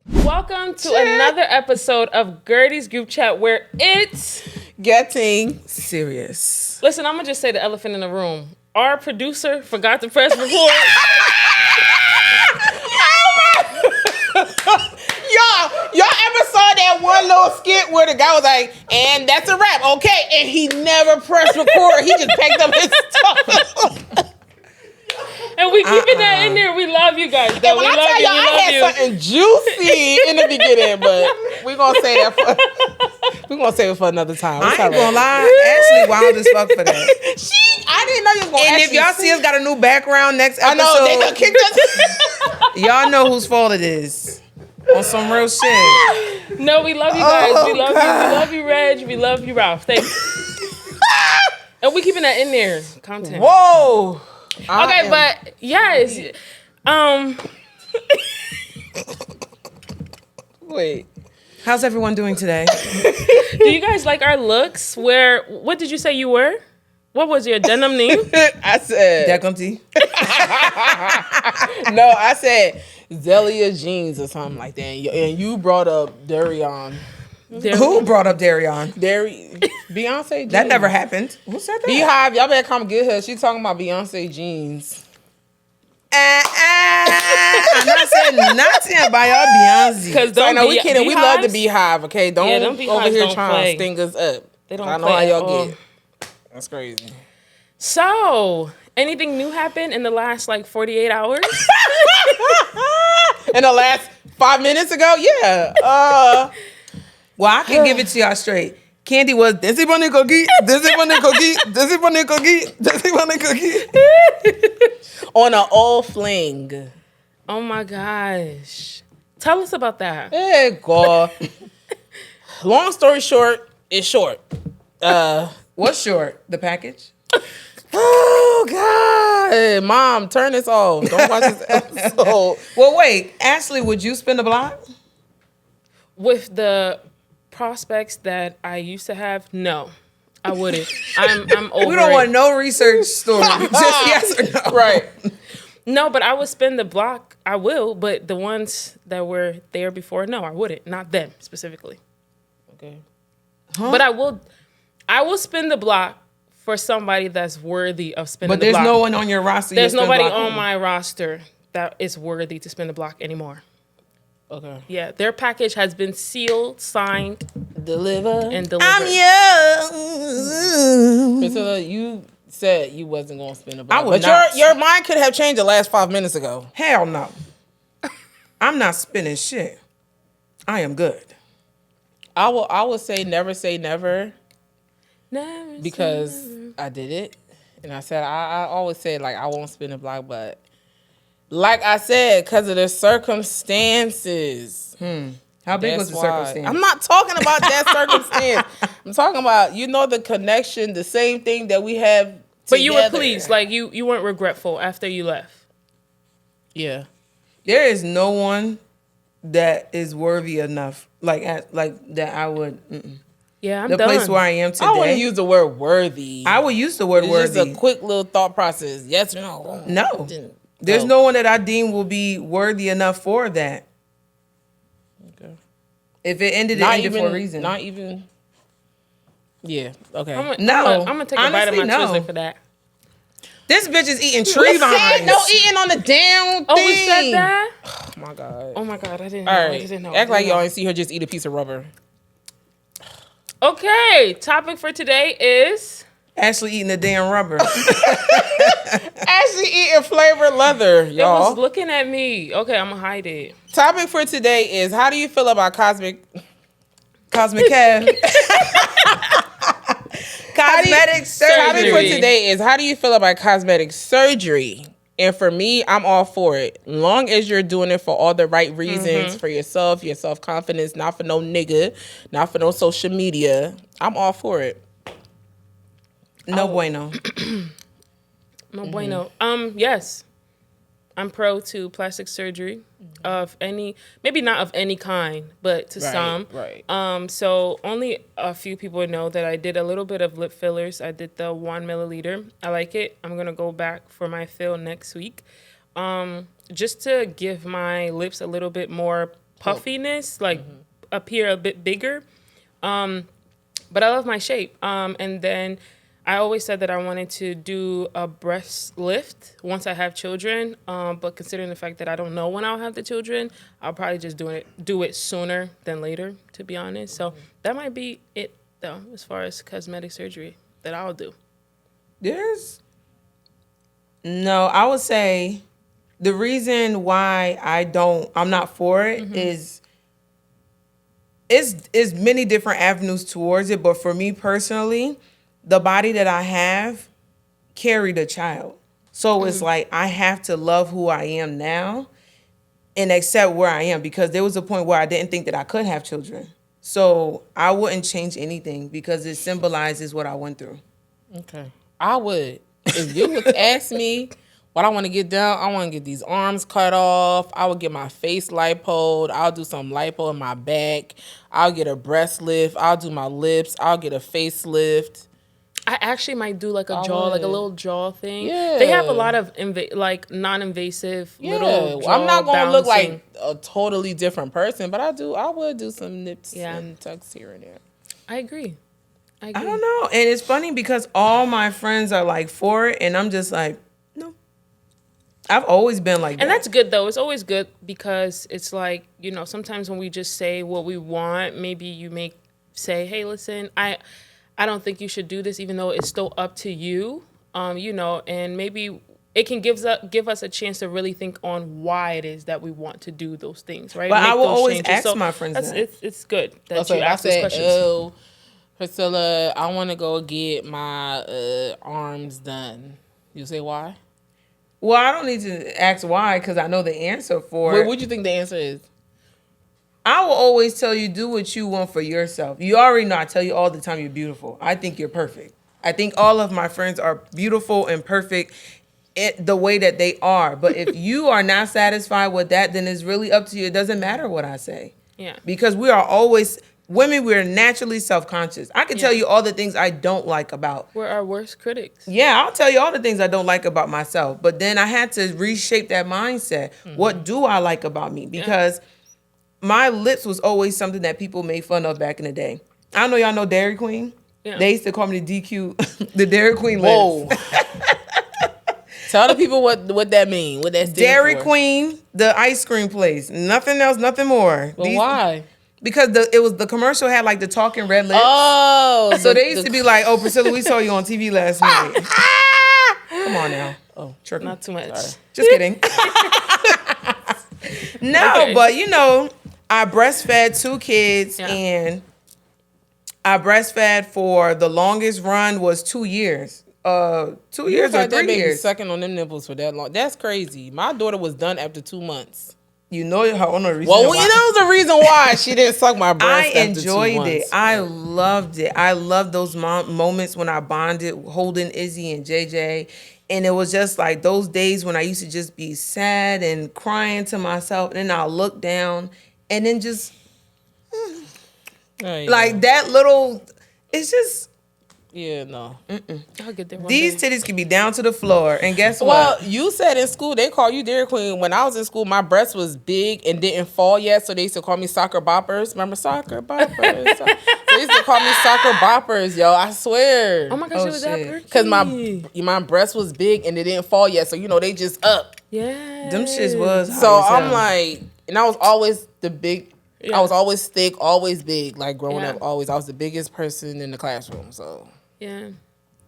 Welcome to another episode of Gertie's Group Chat where it's getting serious. Listen, I'm going to just say the elephant in the room. Our producer forgot to press record. Y'all ever saw that one little skit where the guy was like, and that's a wrap, okay? And he never pressed record. He just packed up his stuff. And we keeping that in there. We love you guys. And when I tell y'all, I had something juicy in the beginning, but we're going to say that save it for another time. I ain't gonna lie, Ashley wild as fuck for that. I didn't know you was going to And if y'all see us got a new background next episode, I know, they done kicked us. y'all know whose fault it is. On some real shit. No, we love you guys. We love you. We love you, Reg. We love you, Ralph. Thank you. And we keeping that in there. Content. Whoa. Okay, but yes. Wait. How's everyone doing today? Do you guys like our looks? What did you say you were? What was your denim name? I said Decompty. No, I said Zelia jeans or something like that. And you brought up Darion. Who brought up Darion? Beyonce jeans. That never happened. Who said that? Beehive, y'all better come get her. She talking about Beyonce jeans. I'm not saying nothing about y'all Beyonce. Because So I know we kidding. We love the beehives? Beehive, okay? Don't Yeah, them over beehives here don't trying play. to sting us up. They don't I know play how at y'all all. get. That's crazy. So, anything new happened in the last 48 hours? In the last 5 minutes ago? Yeah. Well, I can give it to y'all straight. Candy was Desi Bunny Cookie, Desi Bunny Cookie, Desi Bunny Cookie, Desi Bunny Cookie. On an old fling. Oh my gosh. Tell us about that. Hey, God. Long story short, it's short. What's short? The package? Oh, God. Mom, turn this off. Don't watch this episode. Well, wait. Ashley, would you spin the block? With the prospects that I used to have, no. I wouldn't. I'm over We don't it. want no research story. Just yes or no. Right. No, but I would spin the block. I will, but the ones that were there before, no, I wouldn't. Not them specifically. Okay. But I will spin the block for somebody that's worthy of spinning But the block. there's no one on your roster. There's you spin nobody block on my roster that is worthy to spin the block anymore. Okay. Yeah, their package has been sealed, signed, Deliver. and delivered. I'm young. Priscilla, you said you wasn't going to spin a block. I would but not. your mind could have changed the last 5 minutes ago. Hell no. I'm not spinning shit. I am good. I will say never Never because say I did it. And I said, I always say, I won't spin a block, but like I said, because of the circumstances. How big was That's the why. circumstance? I'm not talking about that circumstance. I'm talking about, the connection, the same thing that we have But you were together. pleased. You weren't regretful after you left. Yeah. There is no one that is worthy enough, like that. I would. Yeah, I'm The done. place where I am today. I wouldn't use the word worthy. I would use the word It's worthy. just a quick little thought process. Yes or no? No. There's no one that I deem will be worthy enough for that. Okay. If it ended, it ended for a reason. Not even. Yeah. Okay. I'm No. gonna take a bite of Honestly, my no. Twizzler for that. This bitch is eating tree vines. No eating on the damn thing. Oh, we said that? Oh my God. Oh my God, I didn't know. All I right. didn't know. Act like y'all ain't see her just eat a piece of rubber. Okay, topic for today is... Ashley eating the damn rubber. Actually eating flavored leather, It y'all. was looking at me. Okay, I'm gonna hide it. Topic for today is how do you feel about Cosmetic Cosmetic surgery. Topic for today is how do you feel about cosmetic surgery? And for me, I'm all for it. Long as you're doing it for all the right reasons, for yourself, your self-confidence, not for no nigga, not for no social media. I'm all for it. No bueno. No bueno. Yes. I'm pro to plastic surgery of any, maybe not of any kind, but to some. Right. So only a few people know that I did a little bit of lip fillers. I did the 1 milliliter. I like it. I'm gonna go back for my fill next week. just to give my lips a little bit more puffiness, like appear a bit bigger. But I love my shape. And then I always said that I wanted to do a breast lift once I have children. But considering the fact that I don't know when I'll have the children, I'll probably just do it sooner than later, to be honest. So that might be it, though, as far as cosmetic surgery that I'll do. No, I would say the reason why I'm not for it is many different avenues towards it. But for me personally, the body that I have carried a child. So it's like I have to love who I am now and accept where I am, because there was a point where I didn't think that I could have children. So I wouldn't change anything because it symbolizes what I went through. Okay. I would. If you would ask me what I want to get done, I want to get these arms cut off. I would get my face lipoed. I'll do some lipo in my back. I'll get a breast lift. I'll do my lips. I'll get a facelift. I actually might do like a jaw, like a little jaw thing. Yeah. They have a lot of non-invasive little jaw I'm not gonna look bouncing. like a totally different person, but I would do some nips and tucks here and there. I agree. I don't know. And it's funny because all my friends are like for it, and I'm just like, no. I've always been like that. And that's good, though. It's always good because it's like, sometimes when we just say what we want, maybe you may say, hey, listen, I don't think you should do this, even though it's still up to you, and maybe it can give us a chance to really think on why it is that we want to do those things, right? But Make I will those always changes. ask my friends that. It's good that you ask those questions. Oh, Priscilla, I want to go get my arms done. You say why? Well, I don't need to ask why because I know the answer for it. What do you think the answer is? I will always tell you, do what you want for yourself. You already know I tell you all the time you're beautiful. I think you're perfect. I think all of my friends are beautiful and perfect the way that they are. But if you are not satisfied with that, then it's really up to you. It doesn't matter what I say. Yeah. Because we are always... Women, we're naturally self-conscious. I can tell you all the things I don't like about. We're our worst critics. Yeah, I'll tell you all the things I don't like about myself. But then I had to reshape that mindset. What do I like about me? Because my lips was always something that people made fun of back in the day. I don't know y'all know Dairy Queen. Yeah. They used to call me the DQ, the Dairy Queen lips. Whoa. Tell the people what that mean. What that's Dairy Queen, the ice cream place. Nothing else, nothing more. But why? Because the commercial had like the talking red lips. Oh. So they used to be like, oh, Priscilla, we saw you on TV last night. Come on now. Oh, tripping. Not too much. Sorry. Just kidding. No, okay. But I breastfed 2 kids and I breastfed for the longest run was 2 years. 2 years or 3 years. Sucking on them nipples for that long. That's crazy. My daughter was done after 2 months. You know her only reason. Well, the reason why she didn't suck my breast. I enjoyed it. I loved it. I loved those moments when I bonded, holding Izzy and JJ, and it was just like those days when I used to just be sad and crying to myself, and then I'll look down, and then just like that little. It's just. Yeah, no. I'll get there one These day. titties can be down to the floor, and guess what? Well, you said in school they call you Dairy Queen. When I was in school, my breast was big and didn't fall yet, so they used to call me Soccer Boppers. Remember Soccer Boppers? They used to call me Soccer Boppers, yo. I swear. Oh my gosh, it was that perky. Because my breast was big and it didn't fall yet, so they just up. Yeah. Them shits was. So I'm like, and I was always the big. Yeah. I was always thick, always big. Like growing up, always I was the biggest person in the classroom. So. Yeah.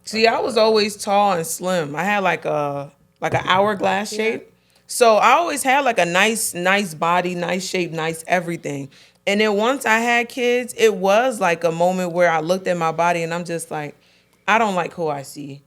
See, I was always tall and slim. I had like an hourglass shape. So I always had like a nice body, nice shape, nice everything. And then once I had kids, it was like a moment where I looked at my body and I'm just like, I don't like who I see.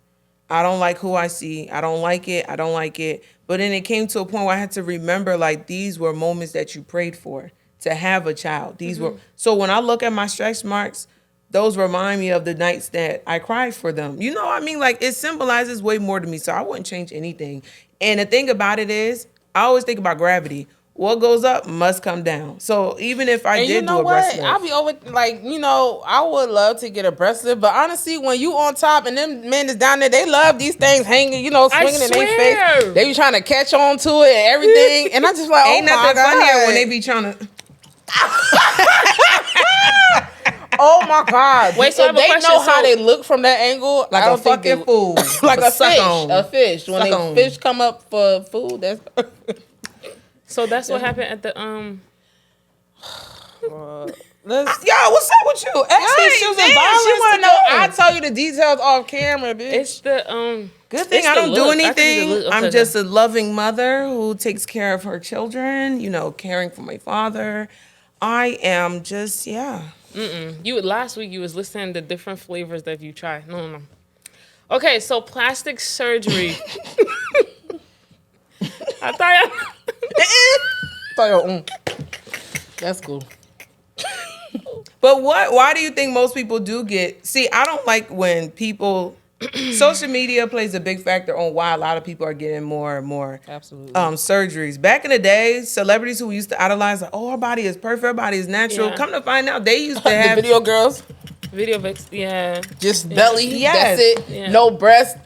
I don't like who I see. I don't like it. I don't like it. But then it came to a point where I had to remember like these were moments that you prayed for to have a child. These were. So when I look at my stretch marks, those remind me of the nights that I cried for them. You know what I mean? Like, it symbolizes way more to me, so I wouldn't change anything. And the thing about it is, I always think about gravity. what goes up must come down. So even if I And did you know do a breast what? lift, I'll be over like, I would love to get a breast lift, but honestly, when you on top and them men is down there, they love these things hanging, swinging in their face. They be trying to catch on to it and everything, and I just like, ain't oh my nothing god, funnier when they be trying to. oh my god. Wait, so I if have a they question. know how So- they look from that angle, Like I a don't think fucking fool. like a Suck fish, on. a fish. When Suck they on. fish come up for food, that's. So that's what happened at the Let's. Yo, what's up with you? Actually, she was in violence. She want to know. today. I tell you the details off camera, bitch. it's the Good thing it's I the don't do look. I think it's the anything. look. I'm Okay, just a loving mother who takes care of her children, caring for my father. I am just, You last week you was listening to different flavors that you tried. No. Okay, so plastic surgery. I thought That's cool. But why do you think most people do get, see, I don't like when people, social media plays a big factor on why a lot of people are getting more and more Absolutely. surgeries. Back in the day, celebrities who used to idolize, like, oh, her body is perfect, her body is natural. Yeah. Come to find out, they used to The have video girls, video vix. Yeah. just belly. Yes. That's it. Yeah. No breast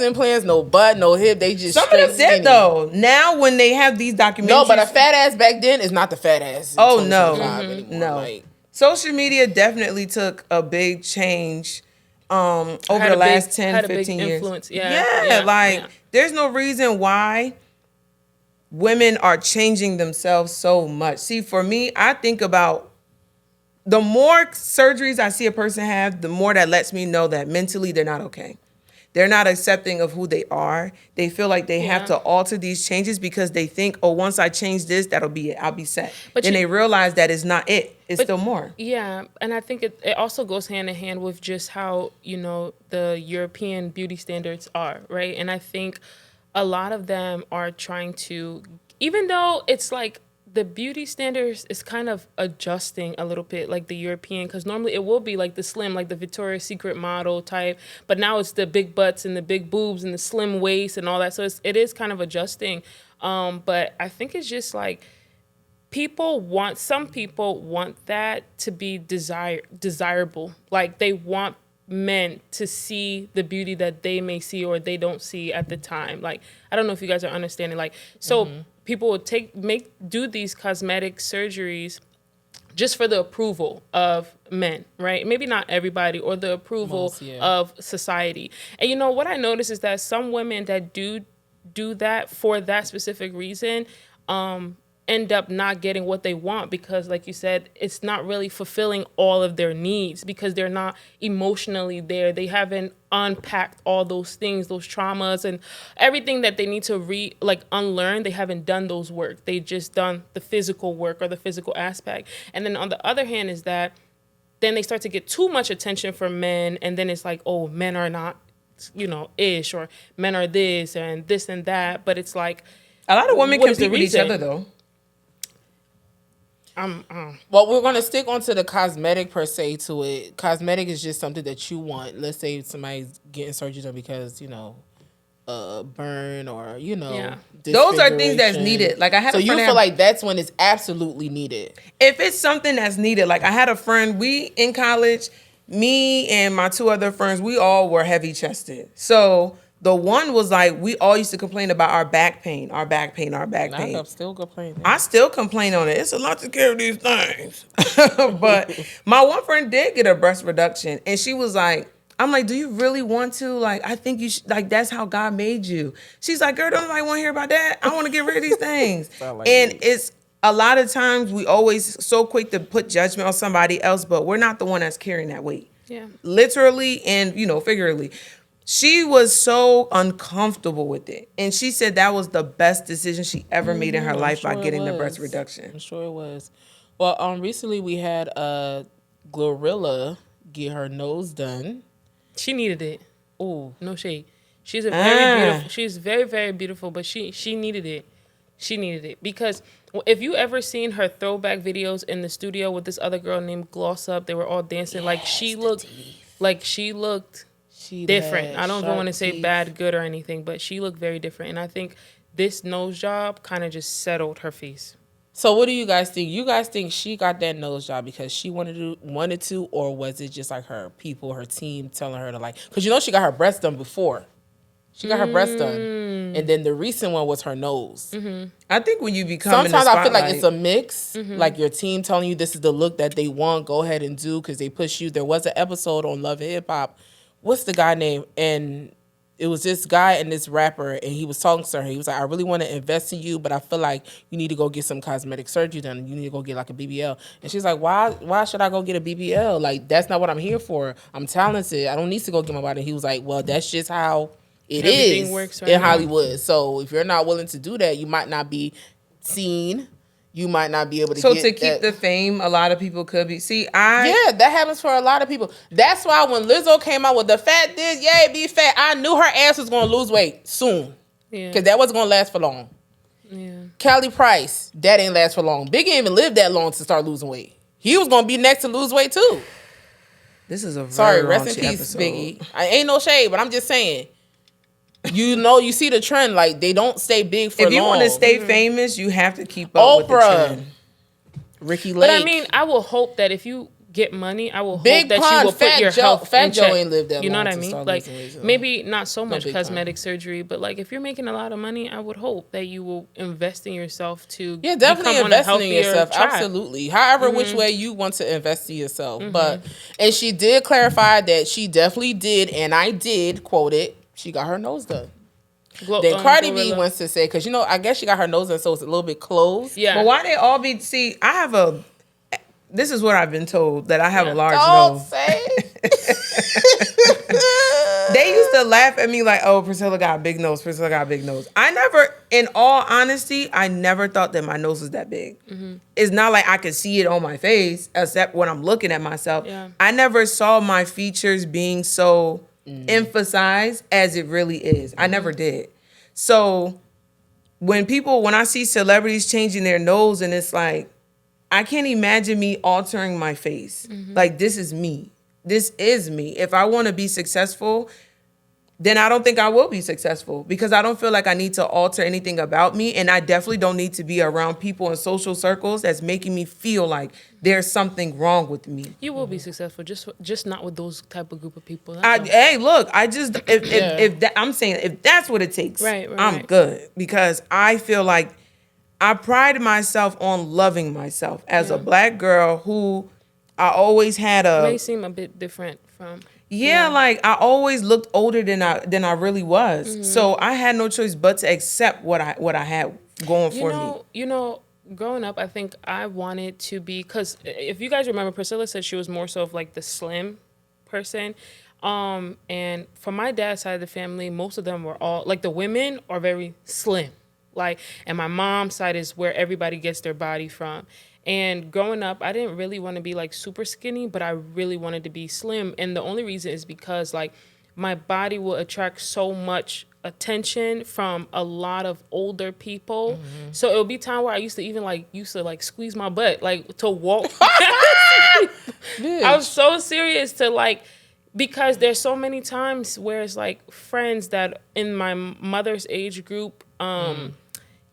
implants, no butt, no hip. They just some of straight them skinny. did though. Now when they have these documentaries, No, but a fat ass back then is not the fat ass. in Oh, no. 2025 anymore. No. Like, social media definitely took a big change over Had the a last big- 10, had a big 15 years. influence. Yeah, yeah. There's no reason why women are changing themselves so much. See, for me, I think about the more surgeries I see a person have, the more that lets me know that mentally they're not okay. They're not accepting of who they are. They feel like they have to alter these changes because they think, oh, once I change this, that'll be it. I'll be set. But then you- they realize that it's not it. It's still more. Yeah, and I think it also goes hand in hand with just how, the European beauty standards are, right? And I think a lot of them are trying to, even though it's like the beauty standards is kind of adjusting a little bit, like the European, because normally it will be like the slim, like the Victoria's Secret model type, but now it's the big butts and the big boobs and the slim waist and all that. So it is kind of adjusting. But I think it's just like some people want that to be desirable. Like they want men to see the beauty that they may see or they don't see at the time. Like, I don't know if you guys are understanding. Like, so people will do these cosmetic surgeries just for the approval of men, right? Maybe not everybody, or the approval of society. And what I notice is that some women that do that for that specific reason, end up not getting what they want because, like you said, it's not really fulfilling all of their needs because they're not emotionally there. They haven't unpacked all those things, those traumas and everything that they need to unlearn. They haven't done those work. They just done the physical work or the physical aspect. And then on the other hand is that then they start to get too much attention from men, and then it's like, oh, men are not, ish, or men are this and this and that. But it's like, a lot of women what is compete the with each reason? other though. well, we're gonna stick onto the cosmetic per se to it. Cosmetic is just something that you want. Let's say somebody's getting surgery done because burn or Those are things that's disfiguration. needed. Like I had So a you friend feel like that's when it's absolutely needed. if it's something that's needed, like I had a friend, we in college, me and my two other friends, we all were heavy chested. So the one was like, we all used to complain about our back pain. I'm still complaining. I still complain on it. It's a lot to carry these things. But my one friend did get a breast reduction, and she was like, I'm like, do you really want to? Like, I think you should, like, that's how God made you. She's like, girl, don't nobody want to hear about that. I want to get rid of these things. It's a lot of times we always so quick to put judgment on somebody else, but we're not the one that's carrying that weight. Yeah. Literally and, figuratively. She was so uncomfortable with it. And she said that was the best decision she ever made in her life by getting the breast reduction. I'm sure it was. Well, recently we had Glorilla get her nose done. She needed it. Oh, no shade. She's a very beautiful. She's very, very beautiful, but she needed it. She needed it because if you ever seen her throwback videos in the studio with this other girl named Gloss Up, they were all dancing she looked different. I don't even want to say bad, good, or anything, but she looked very different. And I think this nose job kind of just settled her face. So what do you guys think? You guys think she got that nose job because she wanted to, or was it just like her people, her team telling her to like? Because you know she got her breast done before. She got her breast done, and then the recent one was her nose. Mm-hmm. I think when you become sometimes I feel like it's a mix. Like your team telling you this is the look that they want, go ahead and do because they push you. There was an episode on Love and Hip Hop. What's the guy name? And it was this guy and this rapper, and he was talking to her. He was like, I really want to invest in you, but I feel like you need to go get some cosmetic surgery done. You need to go get like a BBL. And she's like, why should I go get a BBL? Like, that's not what I'm here for. I'm talented. I don't need to go get my body. And he was like, well, that's just how everything works right in Hollywood. So if you're not willing to do that, you might not be seen. You might not be able to So to keep the fame, a lot of people could be. Yeah, that happens for a lot of people. That's why when Lizzo came out with the fat this, yay, be fat, I knew her ass was going to lose weight soon. Yeah. Because that wasn't going to last for long. Yeah. Kelly Price, that ain't last for long. Big ain't even lived that long to start losing weight. He was going to be next to lose weight too. This is a very rest in peace, episode. Biggie. I ain't no shade, but I'm just saying. You know, you see the trend. Like, they don't stay big for long. If you want to stay famous, you have to keep up with the trend. Ricky Lake. But I mean, I will hope that if you get money, I will hope that you will put your health Fat in check. Joe ain't lived that long. You know what I mean? Like, maybe not so much cosmetic surgery, but like if you're making a lot of money, I would hope that you will invest in yourself to definitely invest in yourself. Track. Absolutely. However, which way you want to invest in yourself. And she did clarify that she definitely did, and I did quote it. She got her nose done. Then Cardi B wants to say, because, you know, I guess she got her nose done, so it's a little bit closed. Yeah. But why they all be, this is what I've been told, that I have a large nose. Say. They used to laugh at me like, oh, Priscilla got a big nose. Priscilla got a big nose. In all honesty, I never thought that my nose was that big. It's not like I could see it on my face, except when I'm looking at myself. Yeah. I never saw my features being so emphasized as it really is. I never did. So when I see celebrities changing their nose, and it's like, I can't imagine me altering my face. Like, this is me. This is me. If I want to be successful, then I don't think I will be successful because I don't feel like I need to alter anything about me. And I definitely don't need to be around people in social circles that's making me feel like there's something wrong with me. You will be successful, just not with those type of group of people. Hey, look, I'm saying if that's what it takes, I'm good because I feel like I pride myself on loving myself as a Black girl who I always had It may seem a bit different from... like I always looked older than I really was. So I had no choice but to accept what I had going for me. You know, growing up, I think I wanted to be, because if you guys remember, Priscilla said she was more so of like the slim person. And from my dad's side of the family, most of them were all, like the women are very slim. Like, and my mom's side is where everybody gets their body from. And growing up, I didn't really want to be like super skinny, but I really wanted to be slim. And the only reason is because like my body will attract so much attention from a lot of older people. So it would be time where I used to squeeze my butt, like to walk. I was so serious to like, because there's so many times where it's like friends that in my mother's age group,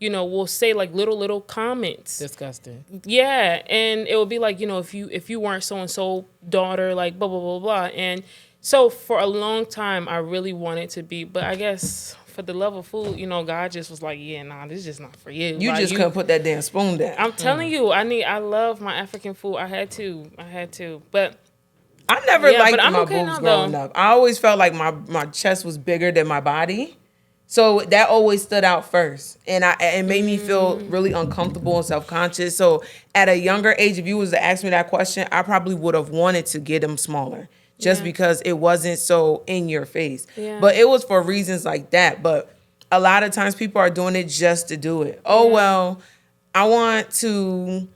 you know, will say like little comments. Disgusting. Yeah, and it will be like, you know, if you weren't so and so daughter, like blah blah blah blah. And so for a long time, I really wanted to be, but I guess for the love of food, you know, God just was like, yeah, nah, this is just not for you. You just couldn't put that damn spoon down. I'm telling you, I love my African food. I had to, but. I never liked my boobs growing up. I always felt like my chest was bigger than my body. So that always stood out first. And it made me feel really uncomfortable and self-conscious. So at a younger age, if you was to ask me that question, I probably would have wanted to get them smaller just because it wasn't so in your face. Yeah. But it was for reasons like that. But a lot of times people are doing it just to do it. Oh, well, I want to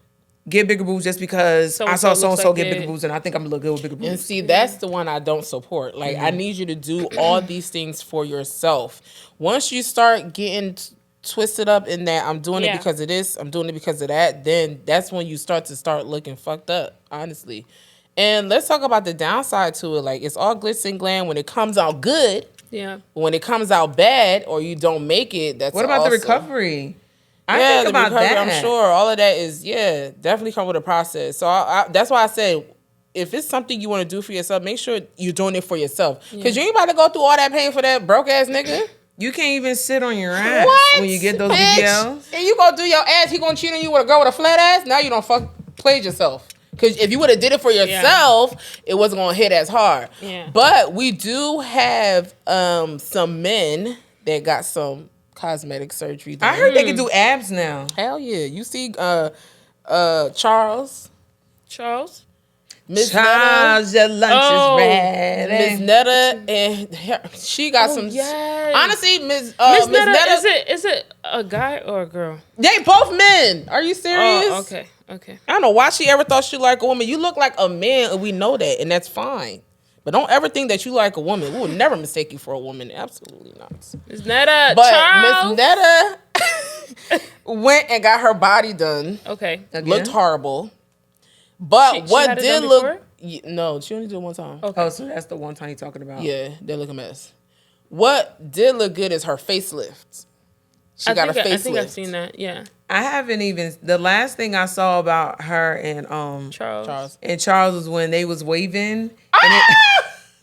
get bigger boobs just because I saw so-and-so get bigger boobs and I think I'm going to look good with bigger boobs. And see, that's the one I don't support. Like, I need you to do all these things for yourself. Once you start getting twisted up in that I'm doing it because of this, I'm doing it because of that, then that's when you start looking fucked up, honestly. And let's talk about the downside to it. Like, it's all glitz and glam when it comes out good. Yeah. When it comes out bad or you don't make it, that's what about the recovery? I yeah, think the about recovery, that. I'm sure all of that is definitely come with a process. So that's why I said, if it's something you want to do for yourself, make sure you're doing it for yourself. Because you ain't about to go through all that pain for that broke ass nigga. You can't even sit on your ass when you get those bitch? BBLs. And you gonna do your ass, he gonna cheat on you with a girl with a flat ass? Now you don't played yourself. Because if you would have did it for yourself, it wasn't gonna hit as hard. Yeah. But we do have some men that got some cosmetic surgery done. I heard they can do abs now. Hell yeah. You see Charles. Miss Charles, your lunch Oh, is ready. Miss Netta, and she got some. yes. Honestly, Miss Miss Netta, Netta, is it a guy or a girl? they both men. Are you serious? Oh, okay. I don't know why she ever thought she like a woman. You look like a man, and we know that, and that's fine. But don't ever think that you like a woman. We will never mistake you for a woman. Absolutely not. Miss Netta, But Charles. Miss Netta went and got her body done. Okay. Looked horrible. But She what had it did done look... before? No, she only did it one time. Okay. Oh, so that's the one time you're talking about. Yeah, they look a mess. What did look good is her facelift. She got a facelift. I think I've seen that. Yeah. I haven't even. The last thing I saw about her and Charles. Charles was when they was waving.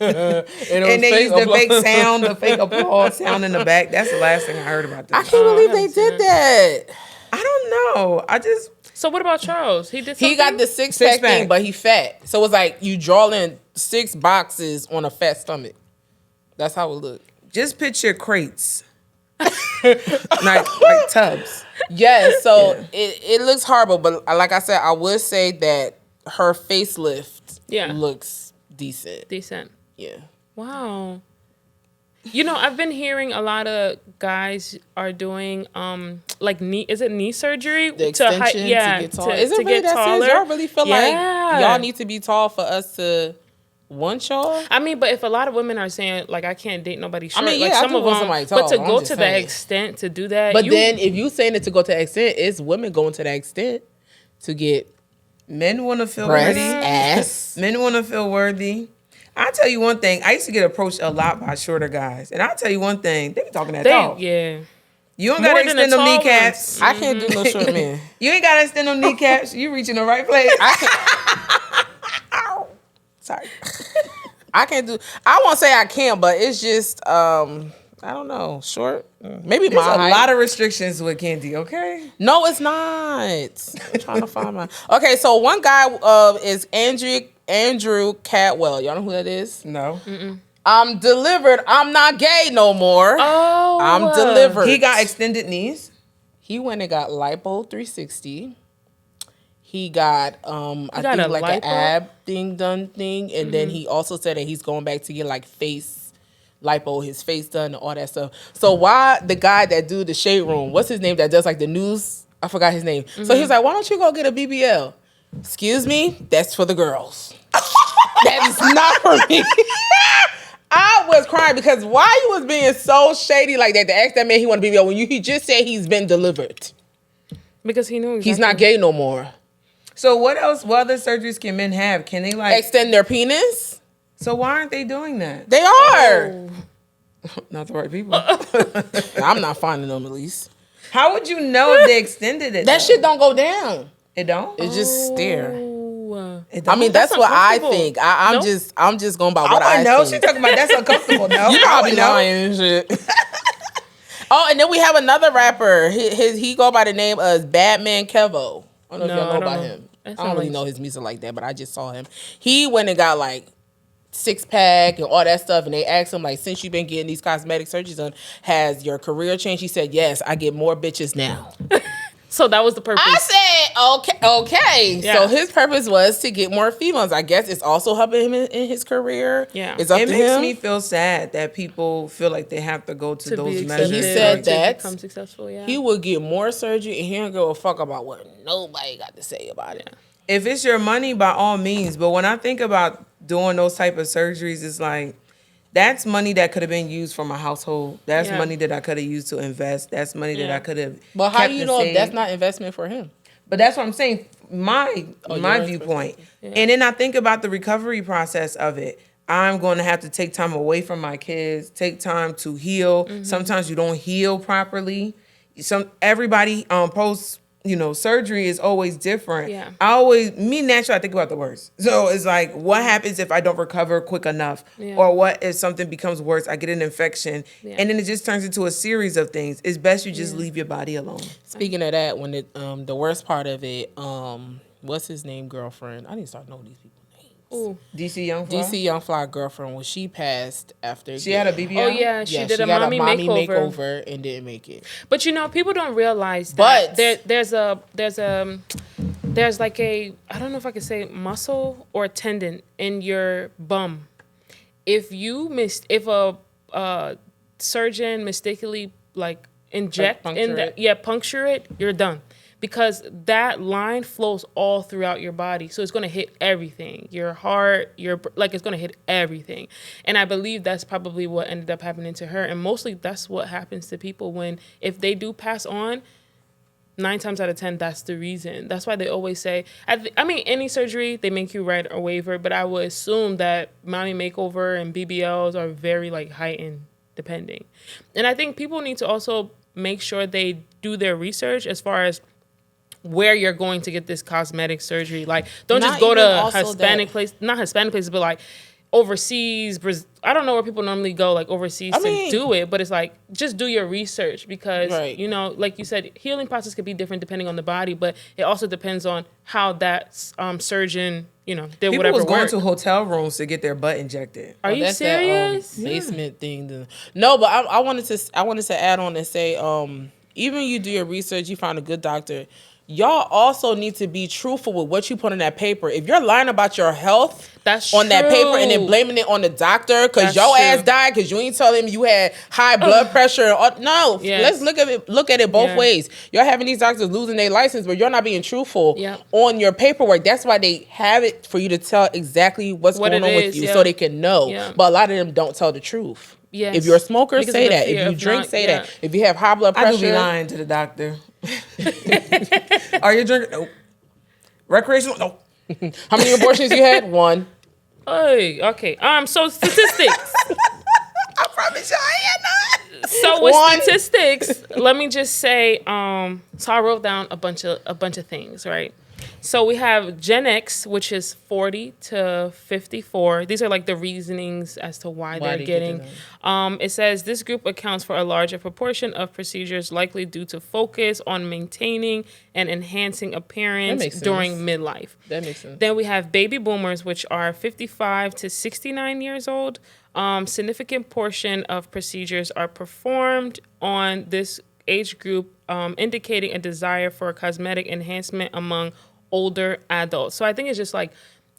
and And they used the fake sound, the fake applause sound in the back. That's the last thing I heard about this. I can't believe they did that. I don't know. So what about Charles? He did something? He got the six-pack thing, but he fat. So it's like you draw in 6 boxes on a fat stomach. That's how it looked. Just picture crates. like tubs. Yes, so it looks horrible, but like I said, I would say that her facelift looks decent. Decent. Yeah. Wow. You know, I've been hearing a lot of guys are doing like knee surgery The extension to get tall. Is it to really get that taller. serious? Y'all really feel like y'all need to be tall for us to want y'all? I mean, but if a lot of women are saying like I can't date nobody short, mean, like yeah, I some do of want them, somebody but to tall. I'm go just to saying. that extent to do that, But then if you saying it to go to that extent, it's women going to that extent to get Men want to feel breasts, worthy. ass. Men want to feel worthy. I'll tell you one thing. I used to get approached a lot by shorter guys. And I'll tell you one thing. They be talking that talk. yeah. You don't got to extend them kneecaps. I can't do no short men. You ain't got to extend them kneecaps. You reaching the right place. Sorry. I can't do... I won't say I can't, but it's just... I don't know. Short? Maybe There's my a height. lot of restrictions with Candy, okay? No, it's not. I'm trying to find mine. Okay, so one guy is Andrew Catwell. Y'all know who that is? No. I'm delivered. I'm not gay no more. Oh, I'm delivered. He got extended knees. He went and got lipo 360. He got I got think a like an lipo? ab thing, and then he also said that he's going back to get like face lipo, his face done and all that stuff. So why the guy that do the shade room, what's his name, that does like the news? I forgot his name. So he's like, why don't you go get a BBL? Excuse me, that's for the girls. That is not for me. I was crying because why you was being so shady like that to ask that man he want a BBL when he just said he's been delivered. because he knew He's not gay no more. So what else? What other surgeries can men have? Can they like... Extend their penis? So why aren't they doing that? They are. Not the right people. I'm not finding them at least. How would you know if they extended it? That though? shit don't go down. It don't? It just stare. It I don't? mean, that's what I uncomfortable. think. I'm Nope. just going by I what I wouldn't know. She think. talking about that's uncomfortable. No, You I probably wouldn't know. lying and shit. Oh, and then we have another rapper. He go by the name of Badman Kevo. I don't know if y'all know about him. I don't really know his music like that, but I just saw him. He went and got like 6-pack and all that stuff, and they asked him like, since you've been getting these cosmetic surgeries done, has your career changed? He said, yes, I get more bitches now. So that was the purpose. I said, okay. Yeah. So his purpose was to get more females. I guess it's also helping him in his career. Yeah. It's up It to makes him. me feel sad that people feel like they have to go to to those be measures. He accepted said or to that become successful. Yeah. He would get more surgery and he don't give a fuck about what nobody got to say about it. If it's your money, by all means. But when I think about doing those type of surgeries, it's like that's money that could have been used for my household. That's Yeah. money that I could have used to invest. That's money that Yeah. I could have. But how kept do you and know if saved. that's not investment for him? But that's what I'm saying. My yours viewpoint. And then I think about the recovery process of it. I'm going to have to take time away from my kids, take time to heal. Sometimes you don't heal properly. everybody post surgery is always different. Yeah. Naturally I think about the worst. So it's like, what happens if I don't recover quick enough? Yeah. Or what if something becomes worse? I get an infection. Yeah. And then it just turns into a series of things. It's best you just leave your body alone. Speaking of that, when the worst part of it, what's his name, girlfriend? I need to start knowing these people names. Ooh. DC Young Fly? DC Young Fly girlfriend, when she passed after She had a BBL? Oh yeah, she did a got mommy makeover. and didn't make it. But people don't realize that But there's like a, I don't know if I could say muscle or tendon in your bum. If a surgeon mistakenly like inject puncture it, you're done. Because that line flows all throughout your body. So it's going to hit everything. Your heart, it's going to hit everything. And I believe that's probably what ended up happening to her. And mostly that's what happens to people if they do pass on, 9 times out of 10, that's the reason. That's why they always say, any surgery, they make you write a waiver, but I would assume that mommy makeover and BBLs are very heightened depending. And I think people need to also make sure they do their research as far as where you're going to get this cosmetic surgery. Don't just go to Hispanic places, not Hispanic places, but overseas. I don't know where people normally go overseas to do it, but it's just do your research because, like you said, healing process could be different depending on the body, but it also depends on how that surgeon, did people whatever was going work. to hotel rooms to get their butt injected. Are you serious? That, basement thing. No, but I wanted to add on and say, even you do your research, you find a good doctor. Y'all also need to be truthful with what you put in that paper. If you're lying about your health on that paper and then blaming it on the doctor because your ass died because you ain't tell him you had high blood pressure. No, let's look at it both ways. You're having these doctors losing their license, but you're not being truthful on your paperwork. That's why they have it for you to tell exactly what's going on with you so they can know. Yeah. But a lot of them don't tell the truth. Yes. If you're a smoker, say that. If you drink, say that. If you have high blood pressure, I do be lying to the doctor. Are you drinking? Nope. Recreational? Nope. How many abortions you had? 1. Hey, okay. So statistics. I promise you I had none. So with statistics, let me just say, so I wrote down a bunch of things, right? So we have Gen X, which is 40 to 54. These are the reasonings as to why they're getting. It says this group accounts for a larger proportion of procedures likely due to focus on maintaining and enhancing appearance during midlife. That makes sense. Then we have baby boomers, which are 55 to 69 years old. Significant portion of procedures are performed on this age group, indicating a desire for cosmetic enhancement among older adults. So I think it's just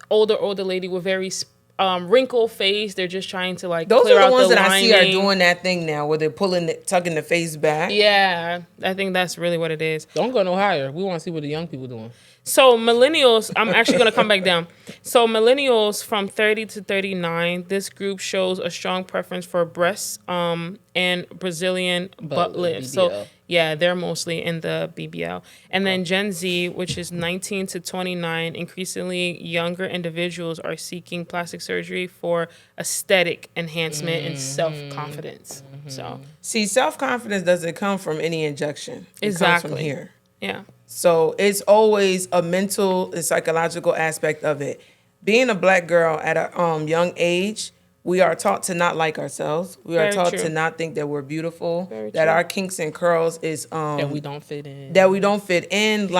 older lady with very wrinkle face. They're just trying to those clear are the out ones the that lining. I see are doing that thing now where they're tucking the face back. Yeah, I think that's really what it is. Don't go no higher. We want to see what the young people doing. So millennials, I'm actually going to come back down. So millennials from 30 to 39, this group shows a strong preference for breasts and Brazilian butt lifts. So yeah, they're mostly in the BBL. And then Gen Z, which is 19 to 29, increasingly younger individuals are seeking plastic surgery for aesthetic enhancement and self-confidence. So see, self-confidence doesn't come from any injection. It comes from here. Yeah. So it's always a mental and psychological aspect of it. Being a black girl at a young age, we are taught to not like ourselves. We are taught to not think that we're beautiful. That our kinks and curls is that we don't fit in. That we don't fit in.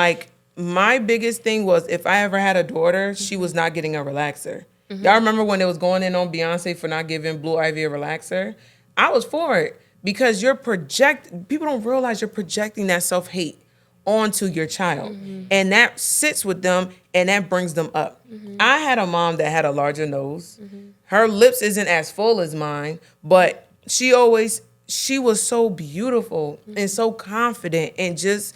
My biggest thing was if I ever had a daughter, she was not getting a relaxer. Y'all remember when it was going in on Beyonce for not giving Blue Ivy a relaxer? I was for it because people don't realize you're projecting that self-hate onto your child. And that sits with them and that brings them up. I had a mom that had a larger nose. Her lips isn't as full as mine, but she was so beautiful and so confident and just,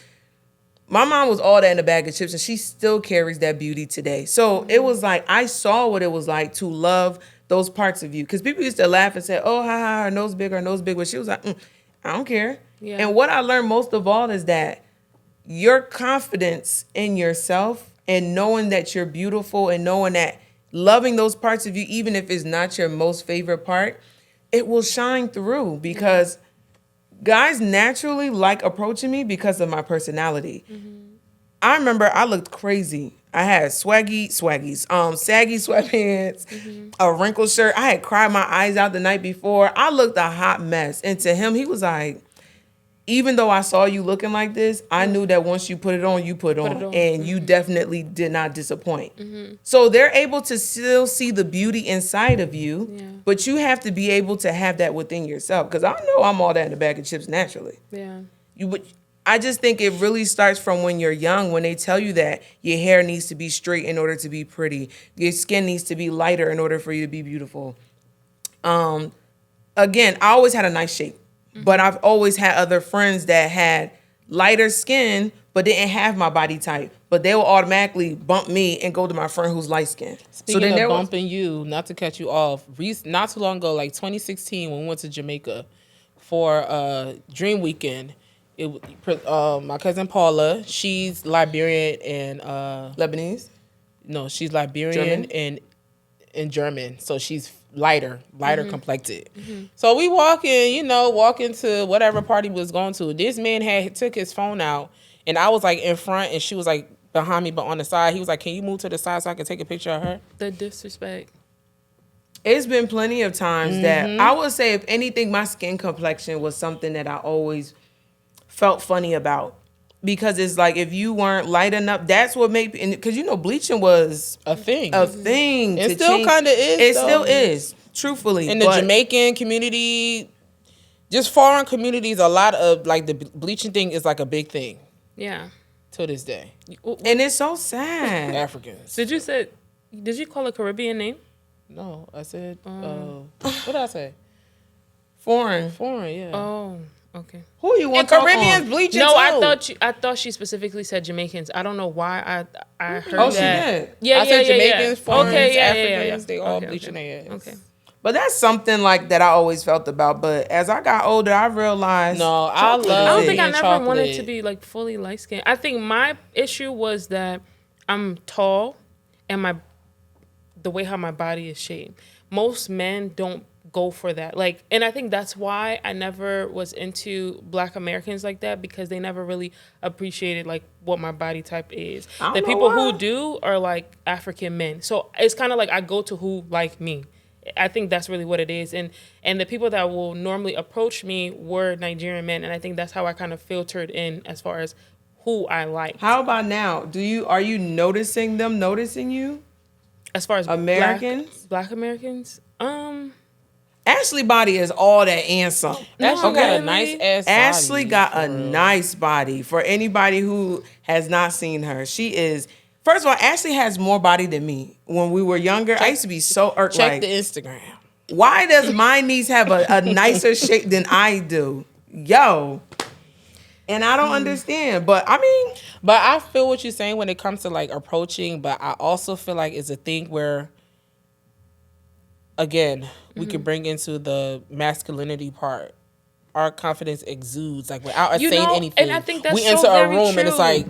my mom was all that in a bag of chips and she still carries that beauty today. So it was I saw what it was like to love those parts of you. Because people used to laugh and say, oh, her nose big, but she was like, I don't care. Yeah. And what I learned most of all is that your confidence in yourself and knowing that you're beautiful and knowing that loving those parts of you, even if it's not your most favorite part, it will shine through because guys naturally like approaching me because of my personality. I remember I looked crazy. I had saggy sweatpants, a wrinkled shirt. I had cried my eyes out the night before. I looked a hot mess. And to him, he was like, even though I saw you looking like this, I knew that once you put it on, you put it on. And you definitely did not disappoint. So they're able to still see the beauty inside of you, but you have to be able to have that within yourself. Because I know I'm all that in a bag of chips naturally. Yeah. I just think it really starts from when you're young, when they tell you that your hair needs to be straight in order to be pretty. Your skin needs to be lighter in order for you to be beautiful. Again, I always had a nice shape. But I've always had other friends that had lighter skin but didn't have my body type. But they will automatically bump me and go to my friend who's light skinned. Speaking of bumping you, not to cut you off, not too long ago, like 2016, when we went to Jamaica for Dream Weekend, my cousin Paula, she's Liberian and Lebanese? No, she's Liberian and German, so she's lighter complected. So we walk into whatever party we was going to. This man took his phone out, and I was like in front, and she was like behind me, but on the side. He was like, "Can you move to the side so I can take a picture of her?" The disrespect. It's been plenty of times that I would say, if anything, my skin complexion was something that I always felt funny about. Because it's like, if you weren't light enough, that's what made, because bleaching was a thing. It still kind of is. It still is, truthfully. In the Jamaican community, just foreign communities, a lot of like the bleaching thing is like a big thing. Yeah. To this day. And it's so sad. Africans. Did you call a Caribbean name? No, I said, what did I say? Foreign, yeah. Oh. Okay. Who you want? And Caribbeans bleaching No, too. I thought she specifically said Jamaicans. I don't know why I heard that. She did. Yeah, I said Jamaicans, foreigners, Africans, Africans, they all bleaching their ass. Okay. But that's something like that I always felt about. But as I got older, I realized. No, I don't think I never chocolate. wanted to be like fully light skinned. I think my issue was that I'm tall, and the way how my body is shaped. Most men don't go for that, and I think that's why I never was into Black Americans like that, because they never really appreciated like what my body type is. The people who do are like African men, so it's kind of like I go to who like me. I think that's really what it is, and the people that will normally approach me were Nigerian men, and I think that's how I kind of filtered in as far as who I like. How about now? Are you noticing them noticing you? As far as Americans, Black Americans, Ashley body is all that and some. Ashley got a nice ass body. Ashley got a nice body. For anybody who has not seen her, she is. First of all, Ashley has more body than me. When we were younger, I used to be so irked. Check the Instagram. Why does my niece have a nicer shape than I do? Yo. And I don't understand. But I feel what you're saying when it comes to like approaching, but I also feel like it's a thing where, again, we could bring into the masculinity part. Our confidence exudes like without us saying anything. And I think that's we so enter a very room true. and it's like,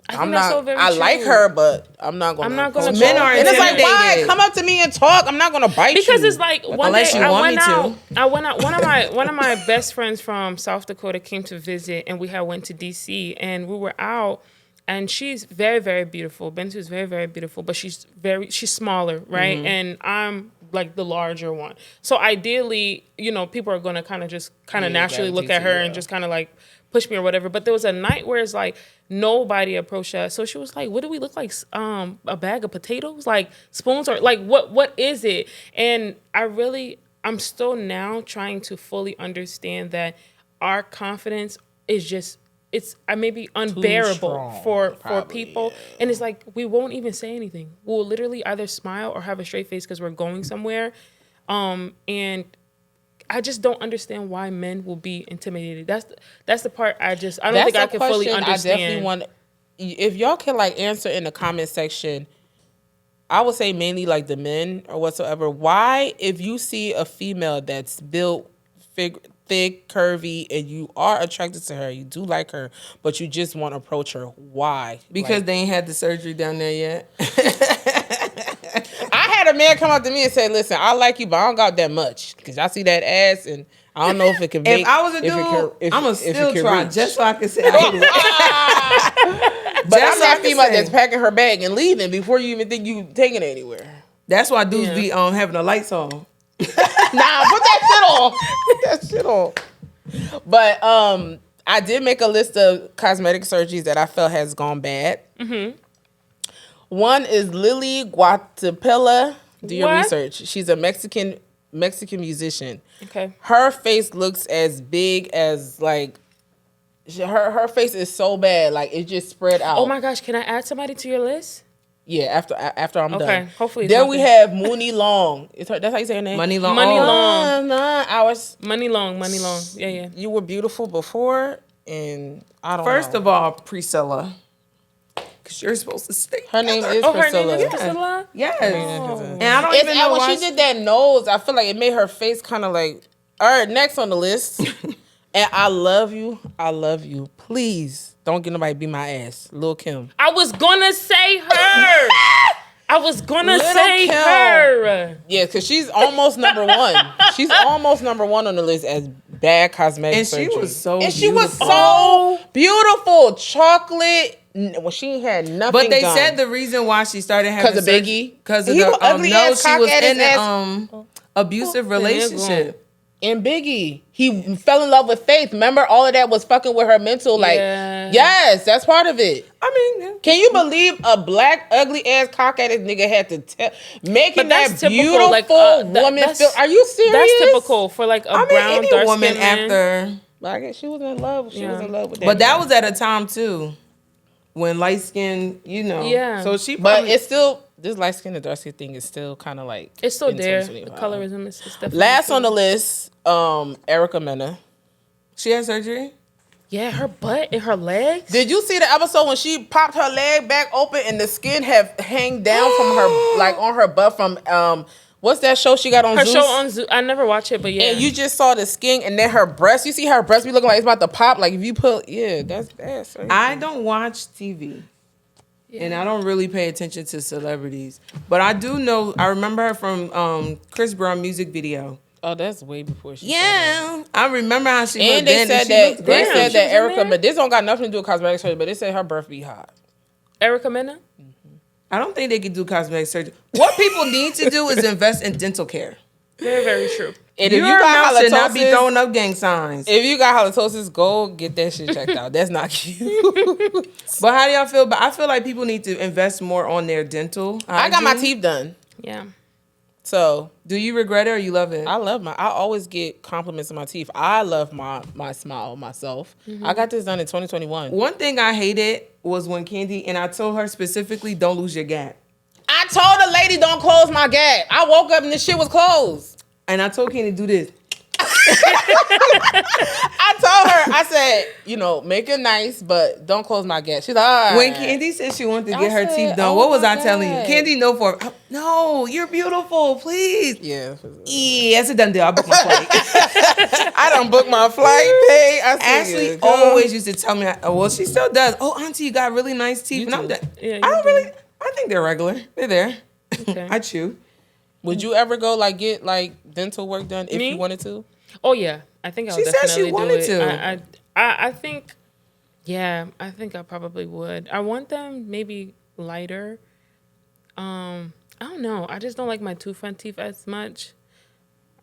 I like her, but I'm not gonna. Men are and it's like, why? intimidated. Come up to me and talk. I'm not gonna bite because you. it's like one day I went out. One of my best friends from South Dakota came to visit, and we had went to DC, and we were out. And she's very, very beautiful. Bentu is very, very beautiful, but she's smaller, right? And I'm like the larger one. So ideally, people are going to kind of naturally look at her and just kind of like push me or whatever. But there was a night where it's like nobody approached us. So she was like, "What do we look like? A bag of potatoes? Like spoons or like what is it?" And I'm still now trying to fully understand that our confidence is just. It's maybe unbearable for people. Yeah. And it's like, we won't even say anything. We'll literally either smile or have a straight face because we're going somewhere. And I just don't understand why men will be intimidated. That's the part I don't think I can fully understand. I definitely if y'all can like answer in the comment section, I would say mainly like the men or whatsoever. Why, if you see a female that's built thick, curvy, and you are attracted to her, you do like her, but you just want to approach her. Why? Because they ain't had the surgery down there yet. I had a man come up to me and say, "Listen, I like you, but I don't got that much. Because I see that ass, and I don't know if it can make. If I was a dude, I'm gonna still try reach. just so I can say I can reach. But I'm that female that's packing her bag and leaving before you even think you taking it anywhere. That's why dudes be having the lights on. Nah, put that shit on. But I did make a list of cosmetic surgeries that I felt has gone bad. Mm-hmm. One is Lily Guatapella. Do your research. She's a Mexican musician. Okay. Her face looks as big as like her face is so bad, like it just spread out. Oh my gosh, can I add somebody to your list? Yeah, after I'm done. Okay, hopefully. Then we have Mooney Long. That's how you say her name. Money Long. Money Long. Money Long. Money Long. Yeah. You were beautiful before, and I don't know. First of all, Priscilla. Because you're supposed to stay. Her name is Oh, Priscilla. her name is Priscilla? Yes. Oh. And I don't even know when why she did that nose, I feel like it made her face kind of like. All right, next on the list. And I love you. I love you. Please don't get nobody beat my ass. Lil' Kim. I was gonna say her. I was gonna say Kim. her. Yeah, because she's almost number one. She's almost number one on the list as bad cosmetic surgery. she was so And she was beautiful. so beautiful. Chocolate. Well, she had nothing But they done. said the reason why she started having Because of Biggie? Because of He the was ugly no, ass, she was cock-ass in ass. an abusive relationship. And Biggie, he fell in love with Faith. Remember, all of that was fucking with her mental. Like, Yeah. yes, that's part of it. I mean, Can you believe a black, ugly ass cock-ass nigga had to making But that that's typical, beautiful like, woman feel? Are you serious? That's typical for like a I mean, brown, any dark woman man. after. I guess she was in love. She was in love with that. But that guy. was at a time too, when light skin, Yeah. So she, But probably, it's still this light skin and dark skin thing is still kind of like It's still in there. The 2025. colorism is definitely Last still on the there. list, Erica Mena. she had surgery. Yeah, her butt and her legs. Did you see the episode when she popped her leg back open and the skin have hang down from her, like on her butt from what's that show she got on Her Zeus? show on Zoo. I never watch it, but yeah. And you just saw the skin and then her breast. You see her breast be looking like it's about to pop. Like if you put, that's bad. So I don't watch TV. And I don't really pay attention to celebrities. But I do know, I remember her from Chris Brown music video. Oh, that's way before she. Yeah. I remember how she And looked they then, said and she that looked they great. said She that was in Erica, there? but this don't got nothing to do with cosmetic surgery. But they said her breath be hot. Erica Mena? I don't think they could do cosmetic surgery. What people need to do is invest in dental care. Very, very true. And Your if you got mouth should not be halitosis, throwing up gang signs. if you got halitosis, go get that shit checked out. That's not cute. But how do y'all feel? But I feel like people need to invest more on their dental. I got my hygiene. teeth done, Yeah. so Do you regret it or you love it? I always get compliments on my teeth. I love my smile myself. I got this done in 2021. One thing I hated was when Candy, and I told her specifically, don't lose your gap. I told the lady don't close my gap. I woke up and the shit was closed. And I told Candy do this. I told her, I said, make it nice, but don't close my gap. She's like, all right. When Candy said she wanted to get her said, teeth done, oh what was my I telling you? God. Candy, no for no, you're beautiful, please. Yeah. Yeah, it's a done deal. I booked my flight. I done booked my flight, pay. I said, Ashley yeah, girl. always used to tell me, well, she still does. Oh, auntie, you got really nice teeth. You And I'm do. done. Yeah, I you don't do. really, I think they're regular. They're there. Okay. I chew. Would you ever go get dental work done if Me? you wanted to? Oh, yeah. I think I would She said definitely she wanted do to. it. I think, yeah, I think I probably would. I want them maybe lighter. I don't know. I just don't like my two front teeth as much.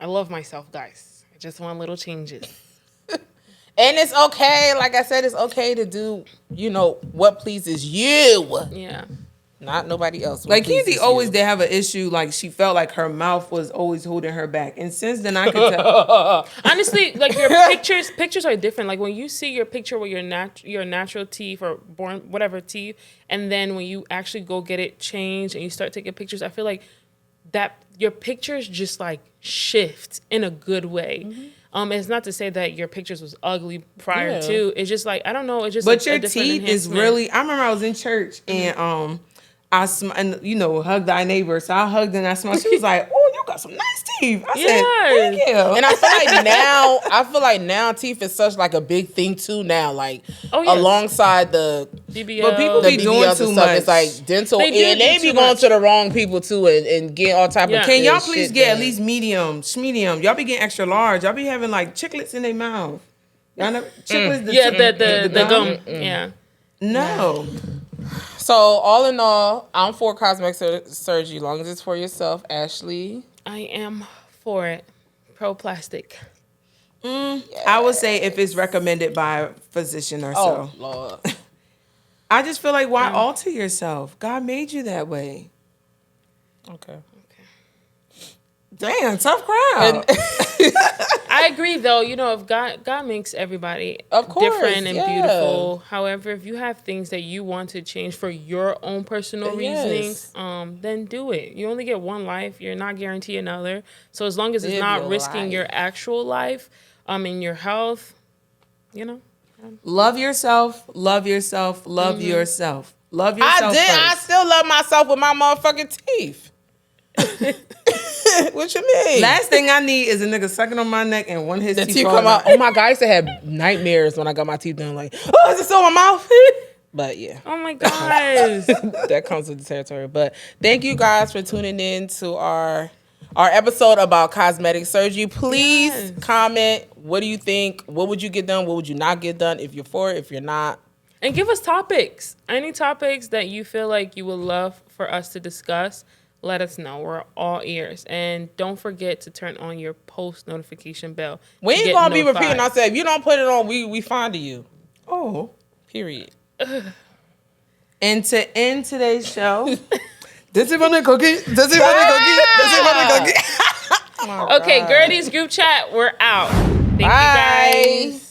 I love myself, guys. I just want little changes. And it's okay. Like I said, it's okay to do, what pleases you. Yeah. Not nobody else. What Like Candy pleases always you. did have an issue. Like she felt like her mouth was always holding her back, and since then I could tell. Honestly, like your pictures are different. Like when you see your picture with your natural teeth or born whatever teeth, and then when you actually go get it changed and you start taking pictures, I feel like that your pictures just like shift in a good way. Mm-hmm. It's not to say that your pictures was ugly prior Yeah. to. It's just like I don't know. It's just But a your different teeth is enhancement. really. I remember I was in church and I hugged thy neighbor. So I hugged and I smiled. She was like, "Oh, you got some nice teeth. I Yes. said, thank you. And I feel like now teeth is such like a big thing too now. Like alongside the BBL. But people the be BBLs doing and too stuff, much. it's like dental, They do and they do be too going much. to the wrong people too, and getting all type of. Can y'all shit please get done. at least medium? Y'all be getting extra large. Y'all be having like chiclets in their mouth. Y'all never chiclets. The gum. Yeah. No. So all in all, I'm for cosmetic surgery, as long as it's for yourself, Ashley. I am for it. Pro plastic. I would say if it's recommended by a physician or so. Oh Lord. I just feel like why alter yourself? God made you that way. Okay. Damn, tough crowd. I agree, though. You know, if God makes everybody Of course, different and yeah. beautiful. However, if you have things that you want to change for your own personal Yes. reasonings, then do it. You only get one life. You're not guaranteed another. So as long as it's Live not your risking life. your actual life, and your health, you know. Love yourself. Love yourself. Love yourself. Love yourself. I did. First. I still love myself with my motherfucking teeth. What you mean? Last thing I need is a nigga sucking on my neck and one of his the teeth teeth falling come out. Oh my God, I used to have nightmares when I got my teeth done. Like, oh, is it still in my mouth? But yeah. Oh my gosh. That comes with the territory. But thank you guys for tuning in to our episode about cosmetic surgery. Please comment. What do you think? What would you get done? What would you not get done? If you're for it, if you're not. And give us topics. Any topics that you feel like you would love for us to discuss, let us know. We're all ears. And don't forget to turn on your post notification bell. We to ain't get gonna be notified. repeating ourselves. If you don't put it on, we fond of you. Oh. Period. And to end today's show, does it want a cookie? Does it want a cookie? Does it want a cookie? Okay, Gertie's group chat, we're out. Thank you Bye. guys.